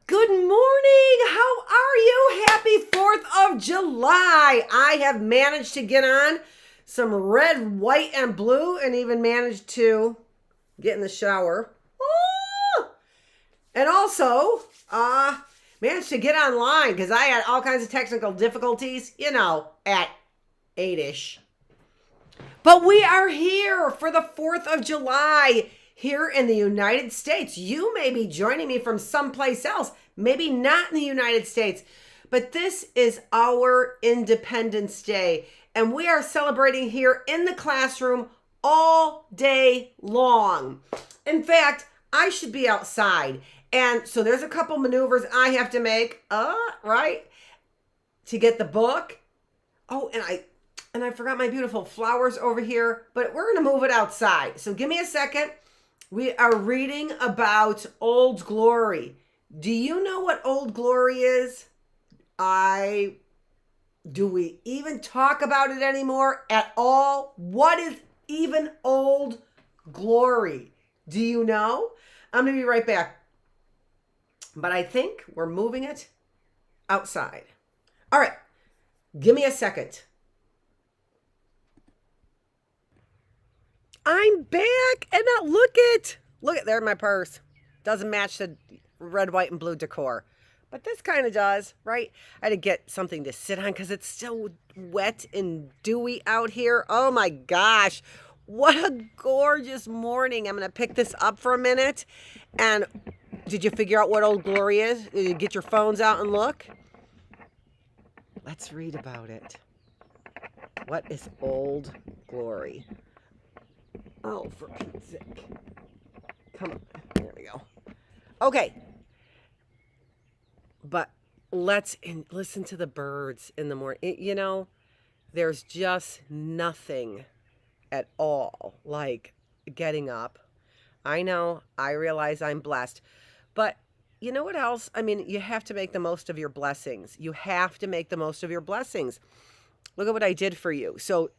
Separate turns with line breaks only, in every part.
Good morning. How are you? Happy 4th of July. I have managed to get on some red, white, and blue and even managed to get in the shower. Ah! And also, managed to get online because I had all kinds of technical difficulties, at 8-ish. But we are here for the 4th of July here in the United States. You may be joining me from someplace else, maybe not in the United States, but this is our Independence Day. And we are celebrating here in the classroom all day long. In fact, I should be outside. And so there's a couple maneuvers I have to make, right, to get the book. Oh, and I forgot my beautiful flowers over here, but we're going to move it outside. So give me a second. We are reading about Old Glory. Do you know what Old Glory is? Do we even talk about it anymore at all? What is even Old Glory? Do you know? I'm going to be right back. But I think we're moving it outside. All right. Give me a second. I'm back, and now look at there my purse. Doesn't match the red, white, and blue decor, but this kind of does, right? I had to get something to sit on because it's still wet and dewy out here. Oh my gosh, what a gorgeous morning. I'm gonna pick this up for a minute. And did you figure out what Old Glory is? Did you get your phones out and look? Let's read about it. What is Old Glory? Oh, for Pete's sake. Come on. There we go. Okay. But let's listen to the birds in the morning. There's just nothing at all like getting up. I know. I realize I'm blessed. But you know what else? I mean, you have to make the most of your blessings. You have to make the most of your blessings. Look at what I did for you. So,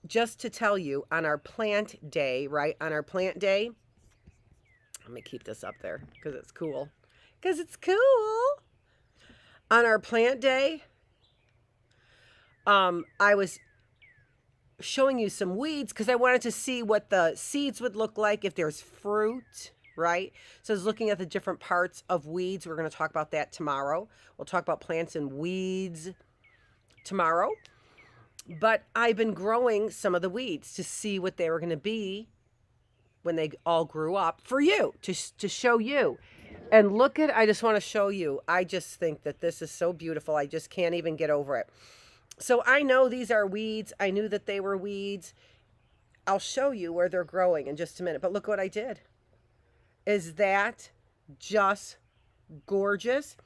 just to tell you, on our plant day, right? On our plant day, let me keep this up there because it's cool. On our plant day, I was showing you some weeds because I wanted to see what the seeds would look like if there's fruit, right? So I was looking at the different parts of weeds. We're going to talk about that tomorrow. We'll talk about plants and weeds tomorrow. But I've been growing some of the weeds to see what they were going to be when they all grew up for you, to show you. And I just want to show you. I just think that this is so beautiful. I just can't even get over it. So I know these are weeds. I knew that they were weeds. I'll show you where they're growing in just a minute. But look what I did. Is that just gorgeous?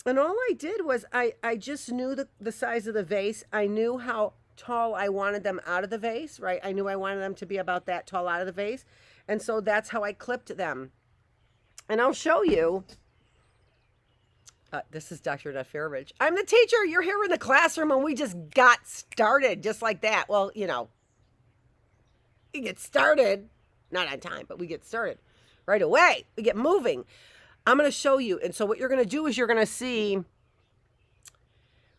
And all I did was I just knew the size of the vase. I knew how tall I wanted them out of the vase, right? I knew I wanted them to be about that tall out of the vase. And so that's how I clipped them. And I'll show you. This is Dr. Annette Feravich. I'm the teacher. You're here in the classroom and we just got started just like that. Well, we get started. Not on time, but we get started right away. We get moving. I'm going to show you. And so what you're going to do is you're going to see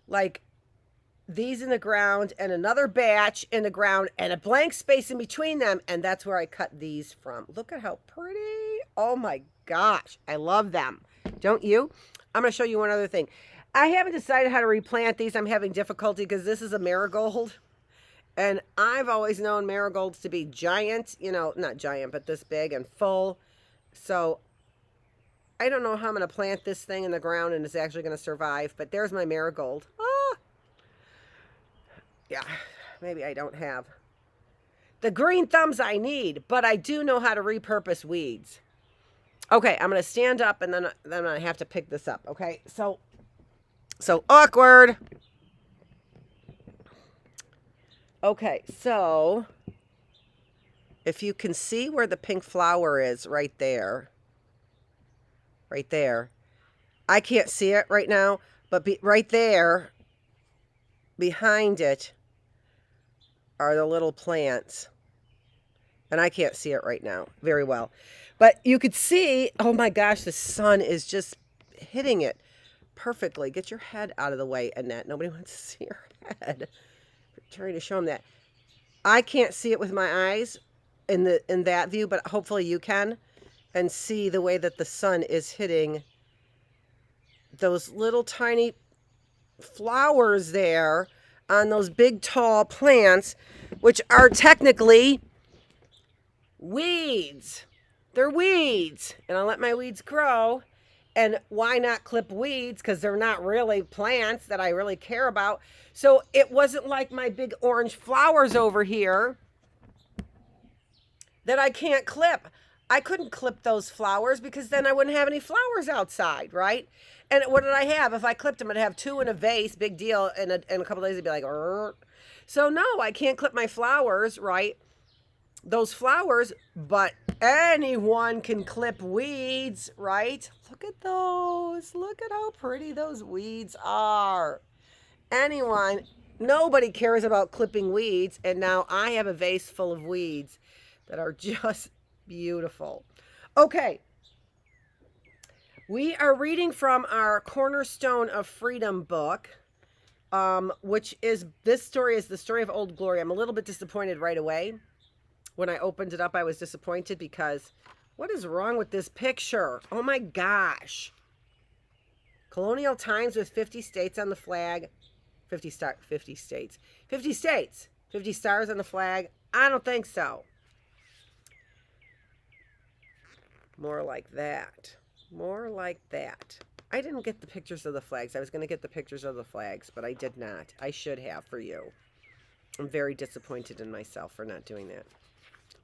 like these in the ground and another batch in the ground and a blank space in between them. And that's where I cut these from. Look at how pretty. Oh my gosh. I love them. Don't you? I'm going to show you one other thing. I haven't decided how to replant these. I'm having difficulty because this is a marigold. And I've always known marigolds to be giant, not giant, but this big and full. So I don't know how I'm going to plant this thing in the ground and it's actually going to survive, but there's my marigold. Yeah, maybe I don't have the green thumbs I need, but I do know how to repurpose weeds. Okay, I'm going to stand up and then I have to pick this up, okay? So awkward. Okay, so if you can see where the pink flower is right there. I can't see it right now, but right there behind it are the little plants. And I can't see it right now very well. But you could see, oh my gosh, the sun is just hitting it perfectly. Get your head out of the way, Annette. Nobody wants to see your head. I'm trying to show them that. I can't see it with my eyes in that view, but hopefully you can, and see the way that the sun is hitting those little tiny flowers there on those big tall plants, which are technically weeds. They're weeds, and I'll let my weeds grow. And why not clip weeds? Because they're not really plants that I really care about. So it wasn't like my big orange flowers over here that I can't clip. I couldn't clip those flowers because then I wouldn't have any flowers outside, right? And what did I have? If I clipped them, I'd have 2 in a vase, big deal. And in a couple days, it'd be like, Rrr. So no, I can't clip my flowers, right? Those flowers, but anyone can clip weeds, right? Look at those. Look at how pretty those weeds are. Anyone, nobody cares about clipping weeds. And now I have a vase full of weeds that are just beautiful. Okay. We are reading from our Cornerstone of Freedom book, which is, this story is the story of Old Glory. I'm a little bit disappointed right away. When I opened it up, I was disappointed because what is wrong with this picture? Oh my gosh. Colonial times with 50 states on the flag. 50 states. 50 states. 50 stars on the flag. I don't think so. More like that. More like that. I didn't get the pictures of the flags. I was going to get the pictures of the flags, but I did not. I should have for you. I'm very disappointed in myself for not doing that.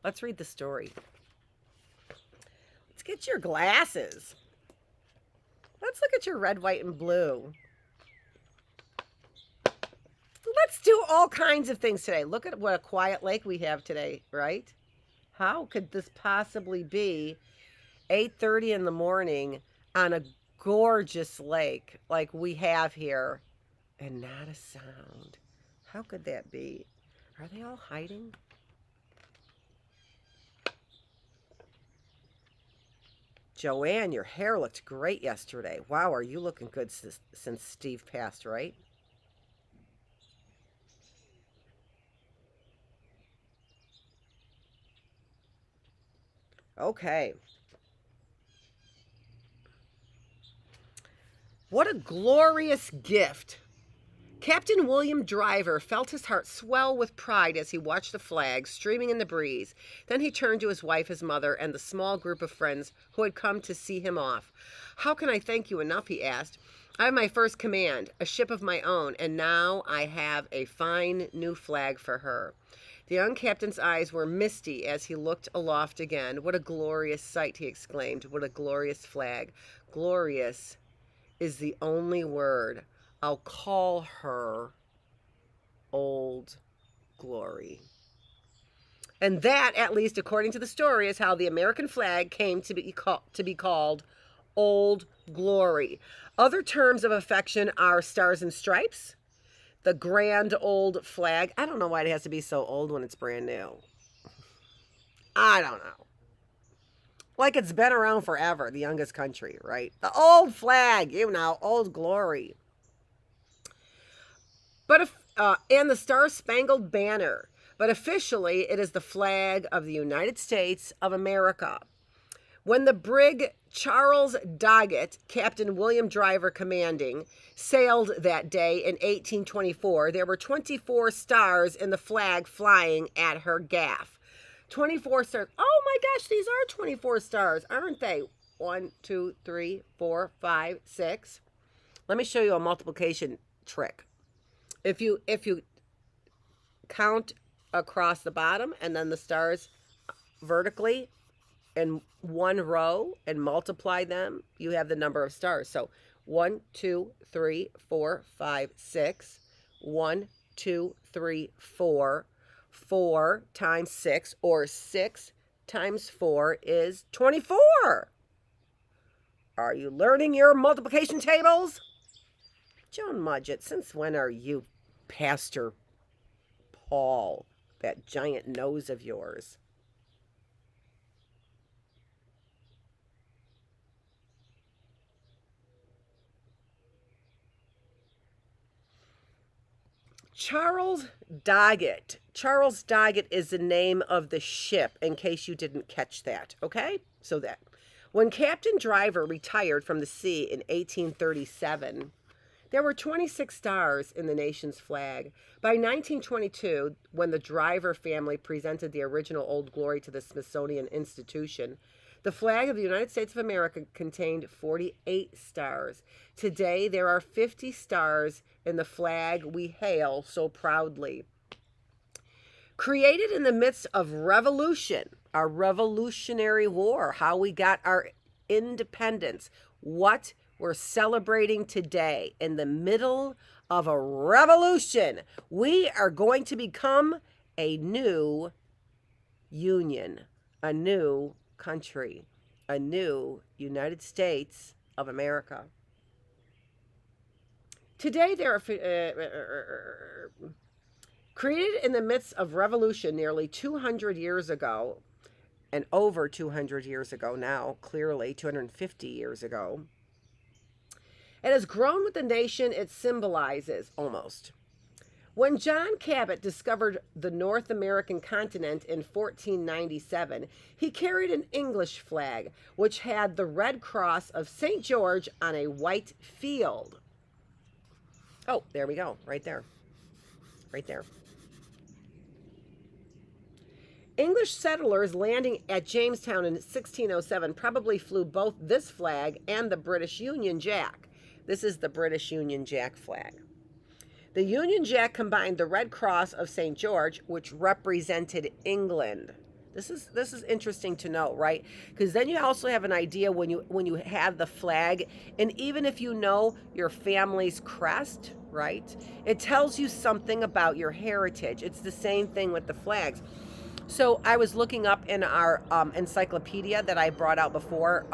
Let's read the story. Let's get your glasses. Let's look at your red, white, and blue. Let's do all kinds of things today. Look at what a quiet lake we have today, right? How could this possibly be 8:30 in the morning on a gorgeous lake like we have here and not a sound? How could that be? Are they all hiding? Joanne, your hair looked great yesterday. Wow, are you looking good since Steve passed, right? Okay. What a glorious gift. Captain William Driver felt his heart swell with pride as he watched the flag streaming in the breeze. Then he turned to his wife, his mother, and the small group of friends who had come to see him off. "How can I thank you enough?" he asked. "I have my first command, a ship of my own, and now I have a fine new flag for her." The young captain's eyes were misty as he looked aloft again. "What a glorious sight!" he exclaimed. "What a glorious flag! Glorious is the only word. I'll call her Old Glory." And that, at least according to the story, is how the American flag came to be called Old Glory. Other terms of affection are stars and stripes, the grand old flag. I don't know why it has to be so old when it's brand new. I don't know. Like it's been around forever, the youngest country, right? The old flag, Old Glory. And the Star-Spangled Banner. But officially, it is the flag of the United States of America. When the brig Charles Doggett, Captain William Driver commanding, sailed that day in 1824, there were 24 stars in the flag flying at her gaff. 24 stars. Oh my gosh, these are 24 stars, aren't they? 1, 2, 3, 4, 5, 6. Let me show you a multiplication trick. If you count across the bottom and then the stars vertically in one row and multiply them, you have the number of stars. So 1, 2, 3, 4, 5, 6. 1, 2, 3, 4. 4 times 6, or 6 times 4 is 24. Are you learning your multiplication tables? Joan Mudgett, since when are you Pastor Paul, that giant nose of yours? Charles Doggett. Charles Doggett is the name of the ship, in case you didn't catch that, okay? So that. When Captain Driver retired from the sea in 1837, there were 26 stars in the nation's flag. By 1922, when the Driver family presented the original Old Glory to the Smithsonian Institution, the flag of the United States of America contained 48 stars. Today, there are 50 stars in the flag we hail so proudly. Created in the midst of revolution, our Revolutionary War, how we got our independence, what we're celebrating today in the middle of a revolution. We are going to become a new union, a new country, a new United States of America. Today, there are created in the midst of revolution nearly 200 years ago, and over 200 years ago now, clearly 250 years ago. It has grown with the nation it symbolizes, almost. When John Cabot discovered the North American continent in 1497, he carried an English flag, which had the red cross of St. George on a white field. Oh, there we go, right there. Right there. English settlers landing at Jamestown in 1607 probably flew both this flag and the British Union Jack. This is the British Union Jack flag. The Union Jack combined the red cross of St. George, which represented England. This is interesting to know, right? Because then you also have an idea when you have the flag, and even if you know your family's crest, right? It tells you something about your heritage. It's the same thing with the flags. So I was looking up in our encyclopedia that I brought out before,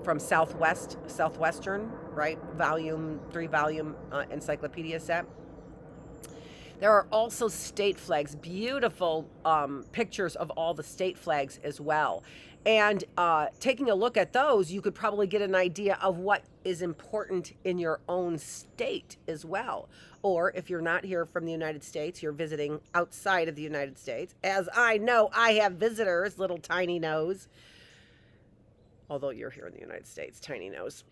from Southwestern, right? 3-volume encyclopedia set. There are also state flags, beautiful pictures of all the state flags as well. And taking a look at those, you could probably get an idea of what is important in your own state as well. Or if you're not here from the United States, you're visiting outside of the United States. As I know, I have visitors, little tiny nose. Although you're here in the United States, tiny nose.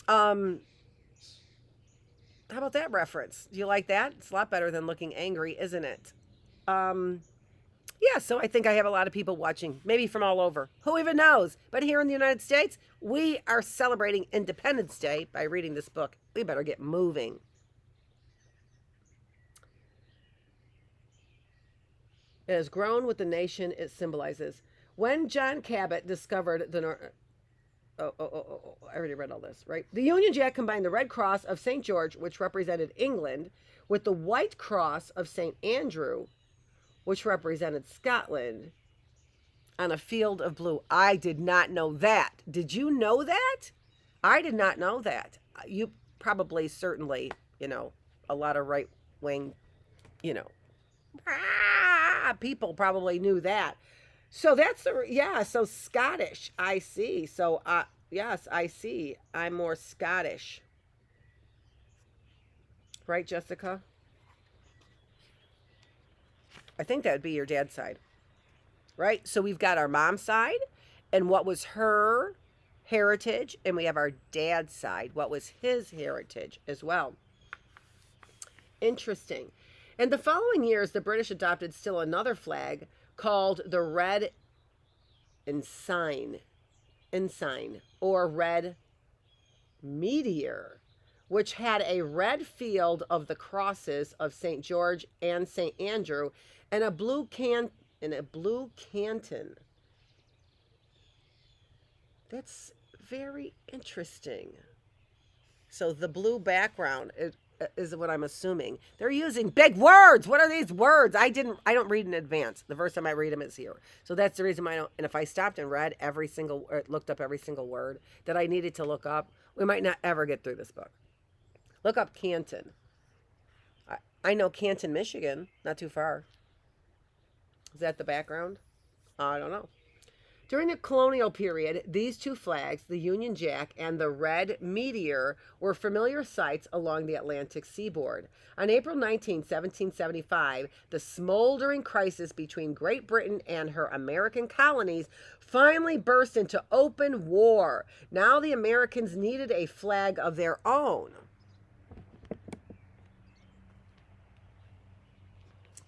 How about that reference? Do you like that? It's a lot better than looking angry, isn't it? Yeah, so I think I have a lot of people watching, maybe from all over. Who even knows? But here in the United States, we are celebrating Independence Day by reading this book. We better get moving. It has grown with the nation it symbolizes. When John Cabot discovered the I already read all this, right? The Union Jack combined the red cross of St. George, which represented England, with the white cross of St. Andrew, which represented Scotland, on a field of blue. I did not know that. Did you know that? I did not know that. You probably, certainly, a lot of right-wing, people probably knew that. So that's so Scottish, I see. So, yes, I see. I'm more Scottish. Right, Jessica? I think that would be your dad's side. Right? So we've got our mom's side and what was her heritage, and we have our dad's side, what was his heritage as well. Interesting. In the following years, the British adopted still another flag called the Red Ensign, or Red Meteor, which had a red field of the crosses of St. George and St. Andrew and a blue canton. That's very interesting. So the blue background is what I'm assuming. They're using big words. What are these words? I don't read in advance. The first time I read them is here. So that's the reason why I don't. And if I stopped and read looked up every single word that I needed to look up, we might not ever get through this book. Look up Canton. I know Canton, Michigan, not too far. Is that the background? I don't know. During the colonial period, these two flags, the Union Jack and the Red Meteor, were familiar sights along the Atlantic seaboard. On April 19, 1775, the smoldering crisis between Great Britain and her American colonies finally burst into open war. Now the Americans needed a flag of their own.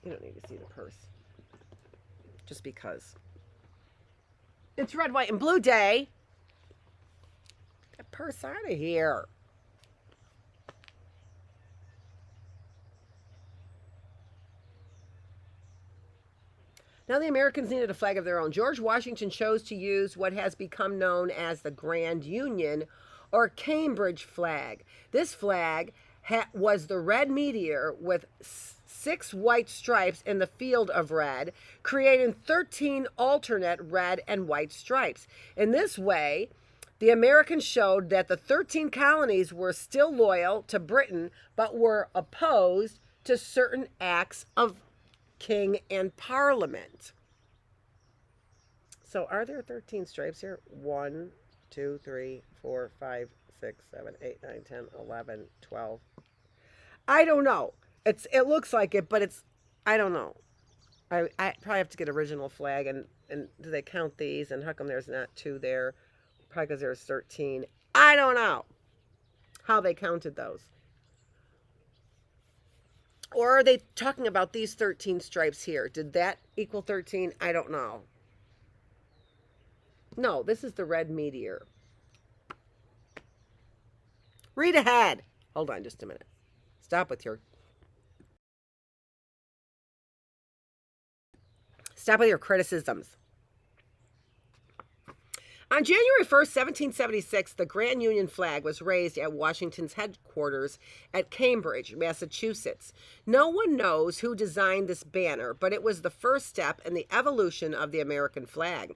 You don't need to see the purse. Just because. It's red, white, and blue day. Get that purse out of here. Now the Americans needed a flag of their own. George Washington chose to use what has become known as the Grand Union or Cambridge flag. This flag was the red meteor with 6 white stripes in the field of red, creating 13 alternate red and white stripes. In this way, the Americans showed that the 13 colonies were still loyal to Britain, but were opposed to certain acts of King and Parliament. So are there 13 stripes here? 1, 2, 3, 4, 5, 6, 7, 8, 9, 10, 11, 12. I don't know. It looks like it, but it's, I don't know. I probably have to get original flag, and do they count these? And how come there's not 2 there? Probably because there's 13. I don't know how they counted those. Or are they talking about these 13 stripes here? Did that equal 13? I don't know. No, this is the red meteor. Read ahead. Hold on just a minute. Stop with your criticisms. On January 1st, 1776, the Grand Union flag was raised at Washington's headquarters at Cambridge, Massachusetts. No one knows who designed this banner, but it was the first step in the evolution of the American flag.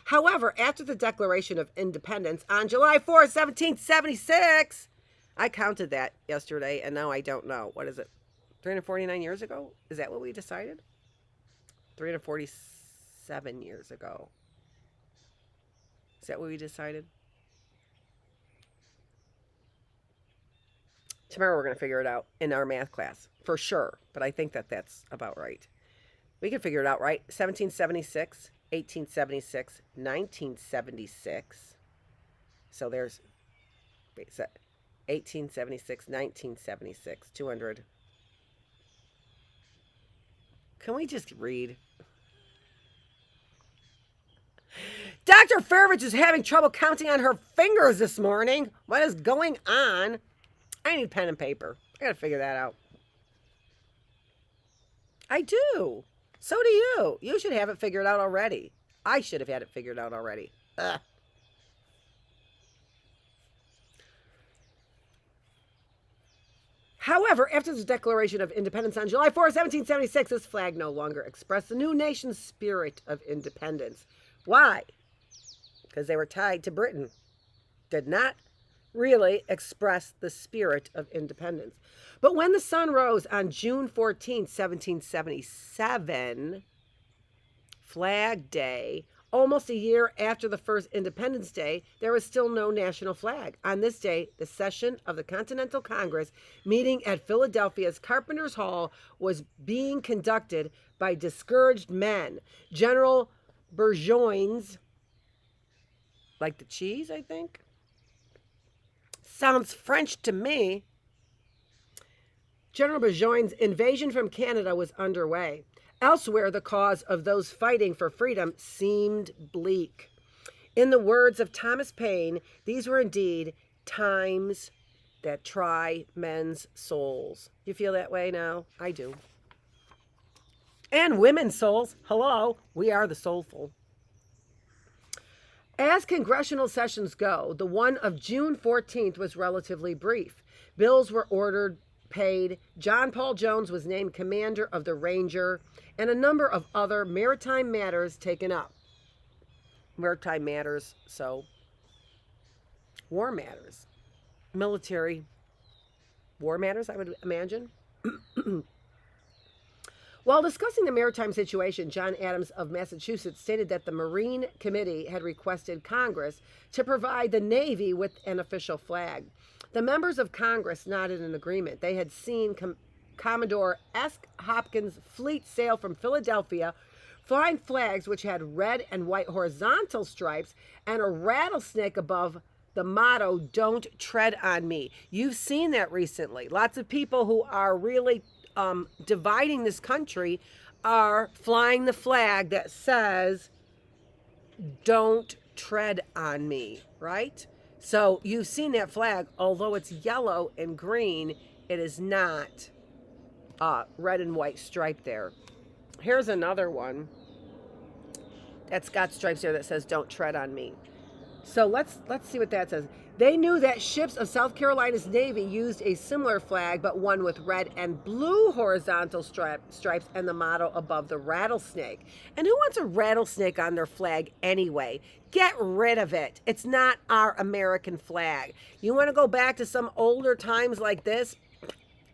However, after the Declaration of Independence on July 4th, 1776, I counted that yesterday, and now I don't know. What is it? 349 years ago? Is that what we decided? 347 years ago. Is that what we decided? Tomorrow we're going to figure it out in our math class, for sure. But I think that that's about right. We can figure it out, right? 1776, 1876, 1976. So there's 1876, 1976, 200. Can we just read? Dr. Feravich is having trouble counting on her fingers this morning. What is going on? I need pen and paper. I gotta figure that out. I do. So do you. You should have it figured out already. I should have had it figured out already. Ugh. However, after the Declaration of Independence on July 4, 1776, this flag no longer expressed the new nation's spirit of independence. Why? Because they were tied to Britain. Did not really express the spirit of independence. But when the sun rose on June 14, 1777, Flag Day, almost a year after the first Independence Day, there was still no national flag. On this day, the session of the Continental Congress, meeting at Philadelphia's Carpenter's Hall, was being conducted by discouraged men. General Burgoyne's, like the cheese, I think. Sounds French to me. General Burgoyne's invasion from Canada was underway. Elsewhere, the cause of those fighting for freedom seemed bleak. In the words of Thomas Paine, these were indeed times that try men's souls. You feel that way now? I do. And women's souls. Hello, we are the soulful. As congressional sessions go, the one of June 14th was relatively brief. Bills were ordered, paid, John Paul Jones was named commander of the Ranger, and a number of other maritime matters taken up. Maritime matters, so war matters. Military war matters, I would imagine. While discussing the maritime situation, John Adams of Massachusetts stated that the Marine Committee had requested Congress to provide the Navy with an official flag. The members of Congress nodded in agreement. They had seen Commodore S. Hopkins' fleet sail from Philadelphia, flying flags which had red and white horizontal stripes and a rattlesnake above the motto, "Don't tread on me." You've seen that recently. Lots of people who are really dividing this country are flying the flag that says, "Don't tread on me," right? So you've seen that flag. Although it's yellow and green, it is not red and white stripe there. Here's another one that's got stripes there that says, "Don't tread on me." So let's see what that says. They knew that ships of South Carolina's Navy used a similar flag, but one with red and blue horizontal stripes and the motto above the rattlesnake. And who wants a rattlesnake on their flag anyway? Get rid of it. It's not our American flag. You want to go back to some older times like this?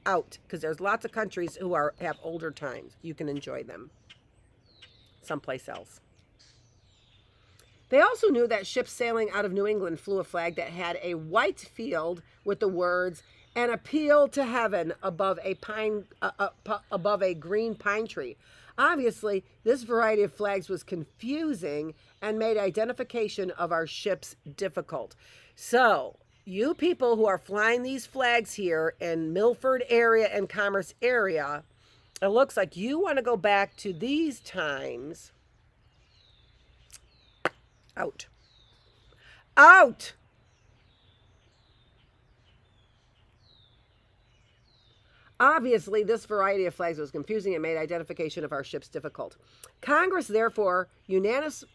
Out, because there's lots of countries who have older times. You can enjoy them someplace else. They also knew that ships sailing out of New England flew a flag that had a white field with the words "An appeal to heaven" above a green pine tree. Obviously, this variety of flags was confusing and made identification of our ships difficult. So, you people who are flying these flags here in Milford area and Commerce area, it looks like you want to go back to these times. Out. Out! Obviously, this variety of flags was confusing and made identification of our ships difficult. Congress, therefore, unanimously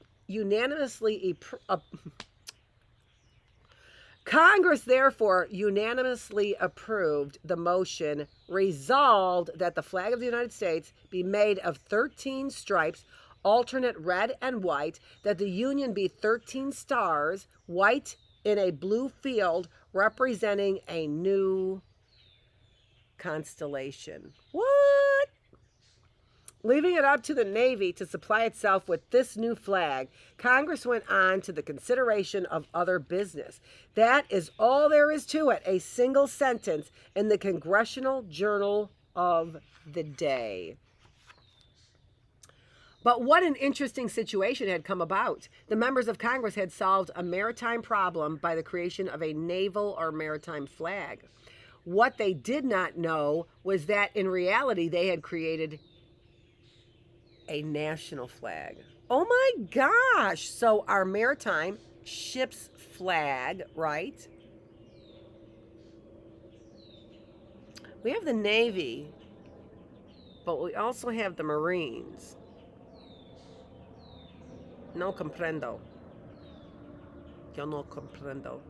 approved the motion, resolved that the flag of the United States be made of 13 stripes, alternate red and white, that the Union be 13 stars, white in a blue field, representing a new constellation. What? Leaving it up to the Navy to supply itself with this new flag, Congress went on to the consideration of other business. That is all there is to it, a single sentence in the Congressional Journal of the day. But what an interesting situation had come about. The members of Congress had solved a maritime problem by the creation of a naval or maritime flag. What they did not know was that in reality they had created a national flag. Oh my gosh! So our maritime ship's flag, right? We have the Navy, but we also have the Marines. No comprendo. Yo no comprendo.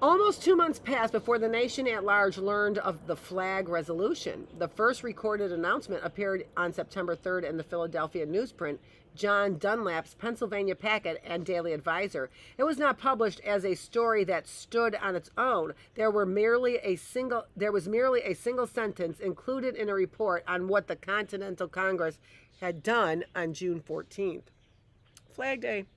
Almost 2 months passed before the nation at large learned of the flag resolution. The first recorded announcement appeared on September 3rd in the Philadelphia newsprint, John Dunlap's Pennsylvania Packet and Daily Advisor. It was not published as a story that stood on its own. There was merely a single sentence included in a report on what the Continental Congress had done on June 14th. Flag Day.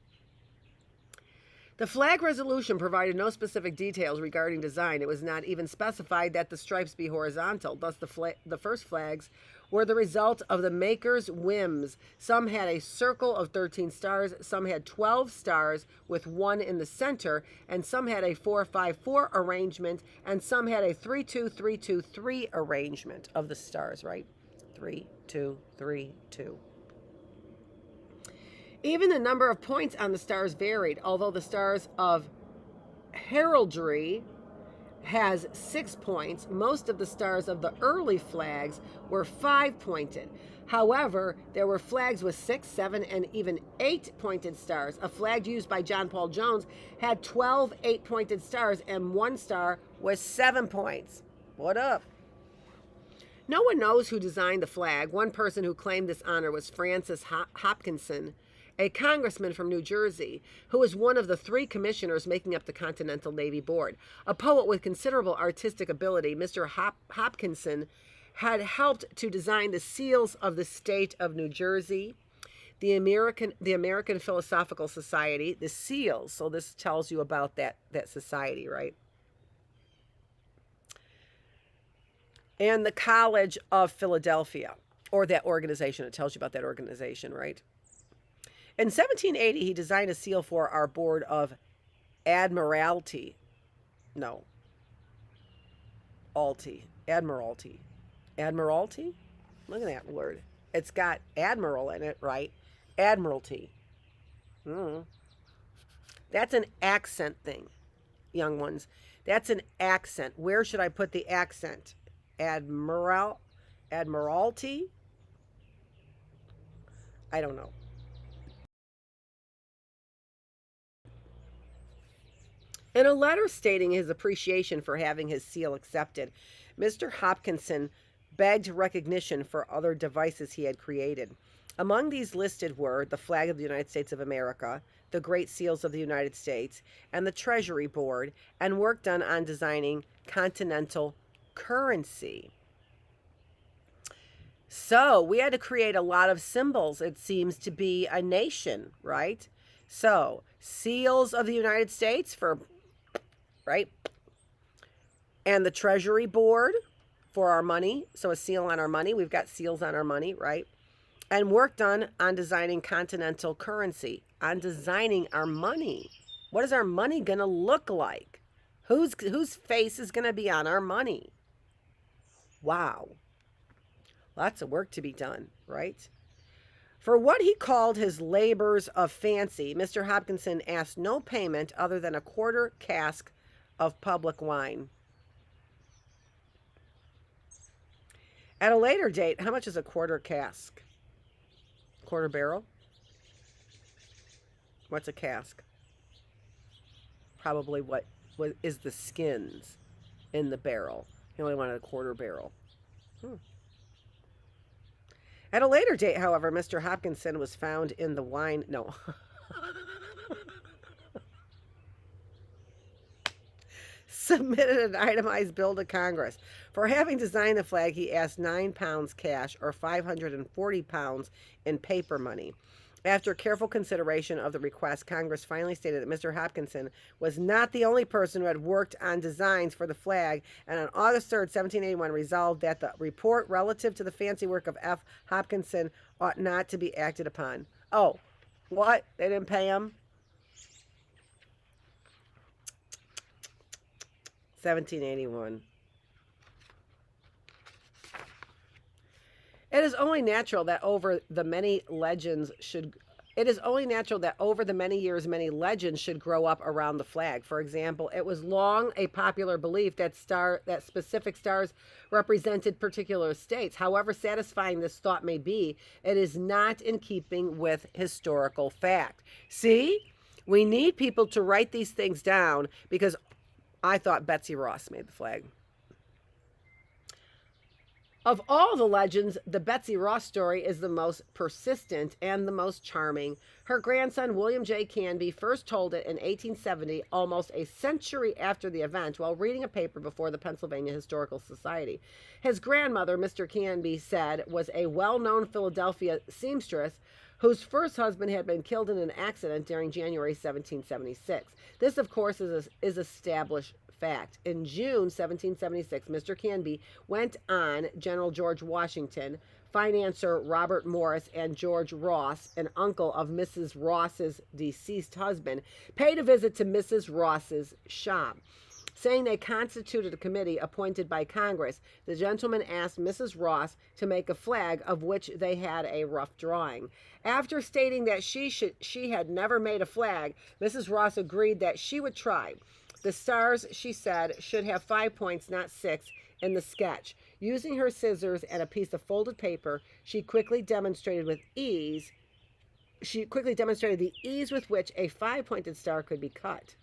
The flag resolution provided no specific details regarding design. It was not even specified that the stripes be horizontal. Thus, the first flags were the result of the maker's whims. Some had a circle of 13 stars, some had 12 stars with one in the center, and some had a 4-5-4 arrangement, and some had a 3-2-3-2-3 arrangement of the stars, right? 3-2-3-2. Even the number of points on the stars varied, although the stars of heraldry has 6 points. Most of the stars of the early flags were 5-pointed. However, there were flags with 6, 7, and even 8-pointed stars. A flag used by John Paul Jones had 12 8-pointed stars, and one star was 7 points. What up? No one knows who designed the flag. One person who claimed this honor was Francis Hopkinson, a congressman from New Jersey, who was one of the 3 commissioners making up the Continental Navy Board. A poet with considerable artistic ability, Mr. Hopkinson had helped to design the seals of the state of New Jersey, the American Philosophical Society, the seals. So this tells you about that society, right? And the College of Philadelphia, or that organization. It tells you about that organization, right? In 1780, he designed a seal for our Board of Admiralty. No. Admiralty. Admiralty? Look at that word. It's got admiral in it, right? Admiralty. That's an accent thing, young ones. That's an accent. Where should I put the accent? Admiralty? I don't know. In a letter stating his appreciation for having his seal accepted, Mr. Hopkinson begged recognition for other devices he had created. Among these listed were the flag of the United States of America, the Great Seals of the United States, and the Treasury Board, and work done on designing continental currency. So we had to create a lot of symbols. It seems to be a nation, right? So seals of the United States for, right? And the Treasury Board for our money. So a seal on our money. We've got seals on our money, right? And work done on designing continental currency, on designing our money. What is our money going to look like? Whose face is going to be on our money? Wow. Lots of work to be done, right? For what he called his labors of fancy, Mr. Hopkinson asked no payment other than a quarter cask of public wine. At a later date, how much is a quarter cask? Quarter barrel? What's a cask? Probably what is the skins in the barrel. He only wanted a quarter barrel. At a later date, however, Mr. Hopkinson was found in the wine... No. Submitted an itemized bill to Congress. For having designed the flag, he asked £9 cash or £540 in paper money. After careful consideration of the request, Congress finally stated that Mr. Hopkinson was not the only person who had worked on designs for the flag, and on August 3rd, 1781, resolved that the report relative to the fancy work of F. Hopkinson ought not to be acted upon. Oh, what? They didn't pay him? 1781. It is only natural that over the many legends should many legends should grow up around the flag. For example, it was long a popular belief that specific stars represented particular states. However satisfying this thought may be, it is not in keeping with historical fact. See? We need people to write these things down, because I thought Betsy Ross made the flag. Of all the legends, the Betsy Ross story is the most persistent and the most charming. Her grandson, William J. Canby, first told it in 1870, almost a century after the event, while reading a paper before the Pennsylvania Historical Society. His grandmother, Mr. Canby said, was a well-known Philadelphia seamstress whose first husband had been killed in an accident during January 1776. This, of course, is established fact. In June 1776, Mr. Canby went on General George Washington, financier Robert Morris, and George Ross, an uncle of Mrs. Ross's deceased husband, paid a visit to Mrs. Ross's shop. Saying they constituted a committee appointed by Congress, the gentleman asked Mrs. Ross to make a flag, of which they had a rough drawing. After stating that she had never made a flag, Mrs. Ross agreed that she would try. The stars, she said, should have 5 points, not 6, in the sketch. Using her scissors and a piece of folded paper, she quickly demonstrated the ease with which a 5-pointed star could be cut.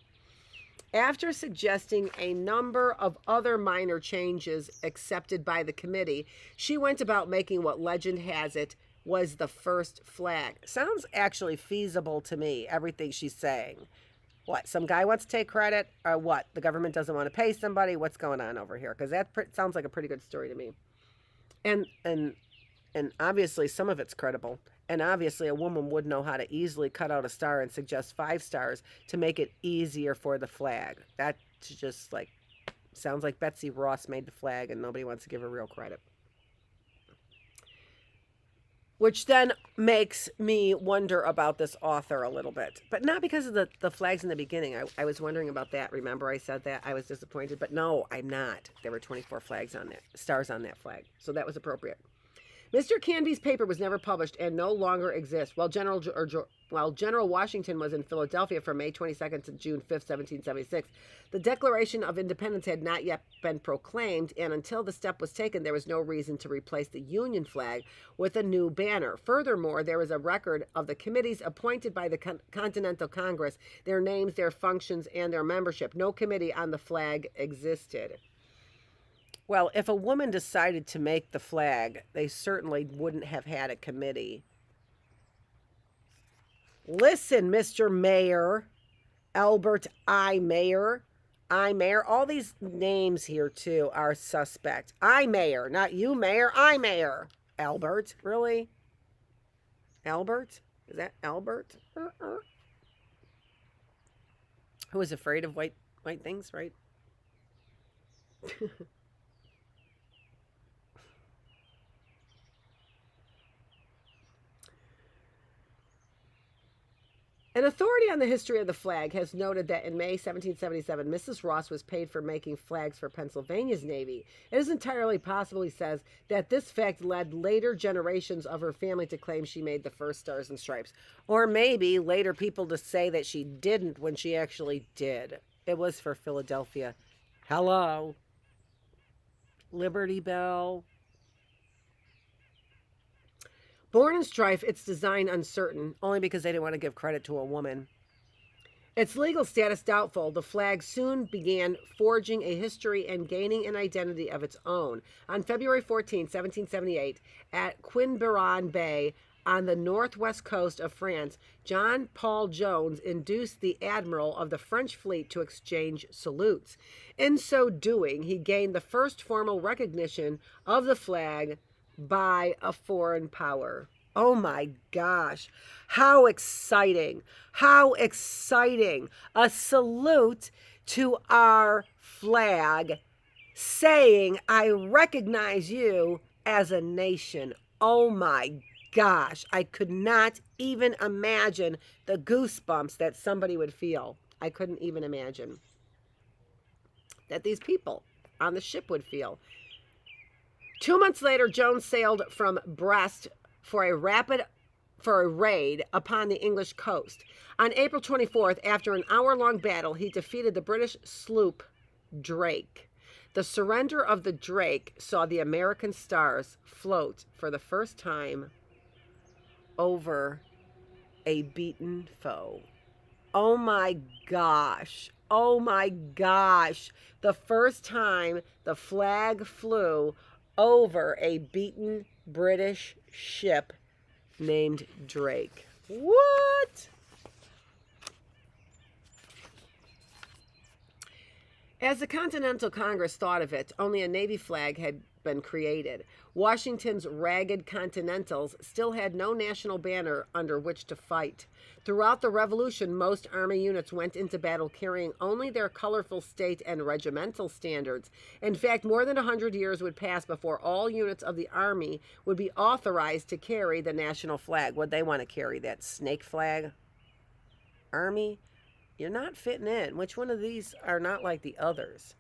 After suggesting a number of other minor changes accepted by the committee, she went about making what legend has it, was the first flag. Sounds actually feasible to me, everything she's saying. What, some guy wants to take credit? Or what, the government doesn't want to pay somebody? What's going on over here? Because that sounds like a pretty good story to me. And obviously some of it's credible. And obviously a woman would know how to easily cut out a star and suggest 5 stars to make it easier for the flag. That's just like, sounds like Betsy Ross made the flag and nobody wants to give her real credit. Which then makes me wonder about this author a little bit. But not because of the flags in the beginning. I was wondering about that. Remember I said that? I was disappointed. But no, I'm not. There were 24 flags on that, stars on that flag. So that was appropriate. Mr. Canby's paper was never published and no longer exists. While General Washington was in Philadelphia from May 22nd to June 5th, 1776, the Declaration of Independence had not yet been proclaimed, and until the step was taken, there was no reason to replace the Union flag with a new banner. Furthermore, there is a record of the committees appointed by the Continental Congress, their names, their functions, and their membership. No committee on the flag existed. Well, if a woman decided to make the flag, they certainly wouldn't have had a committee. Listen, Mr. Mayor, Albert I. Mayor, all these names here, too, are suspect. I. Mayor, not you, Mayor, I. Mayor. Albert, really? Albert? Is that Albert? Who is afraid of white things, right? An authority on the history of the flag has noted that in May 1777, Mrs. Ross was paid for making flags for Pennsylvania's Navy. It is entirely possible, he says, that this fact led later generations of her family to claim she made the first stars and stripes. Or maybe later people to say that she didn't when she actually did. It was for Philadelphia. Hello. Liberty Bell. Born in strife, its design uncertain, only because they didn't want to give credit to a woman. Its legal status doubtful, the flag soon began forging a history and gaining an identity of its own. On February 14, 1778, at Quiberon Bay, on the northwest coast of France, John Paul Jones induced the admiral of the French fleet to exchange salutes. In so doing, he gained the first formal recognition of the flag by a foreign power. Oh my gosh. How exciting. How exciting. A salute to our flag saying, I recognize you as a nation. Oh my gosh. I could not even imagine the goosebumps that somebody would feel. I couldn't even imagine that these people on the ship would feel. 2 months later, Jones sailed from Brest for a raid upon the English coast. On April 24th, after an hour-long battle, he defeated the British sloop Drake. The surrender of the Drake saw the American stars float for the first time over a beaten foe. Oh my gosh. Oh my gosh. The first time the flag flew over a beaten British ship named Drake. What? As the Continental Congress thought of it, only a Navy flag had been created. Washington's ragged Continentals still had no national banner under which to fight. Throughout the Revolution, most Army units went into battle carrying only their colorful state and regimental standards. In fact, more than 100 years would pass before all units of the Army would be authorized to carry the national flag. Would they want to carry that snake flag? Army? You're not fitting in. Which one of these are not like the others?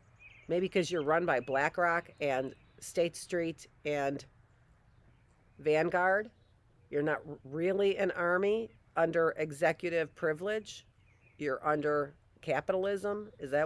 Maybe because you're run by BlackRock and State Street and Vanguard. You're not really an army under executive privilege. You're under capitalism. Is that what?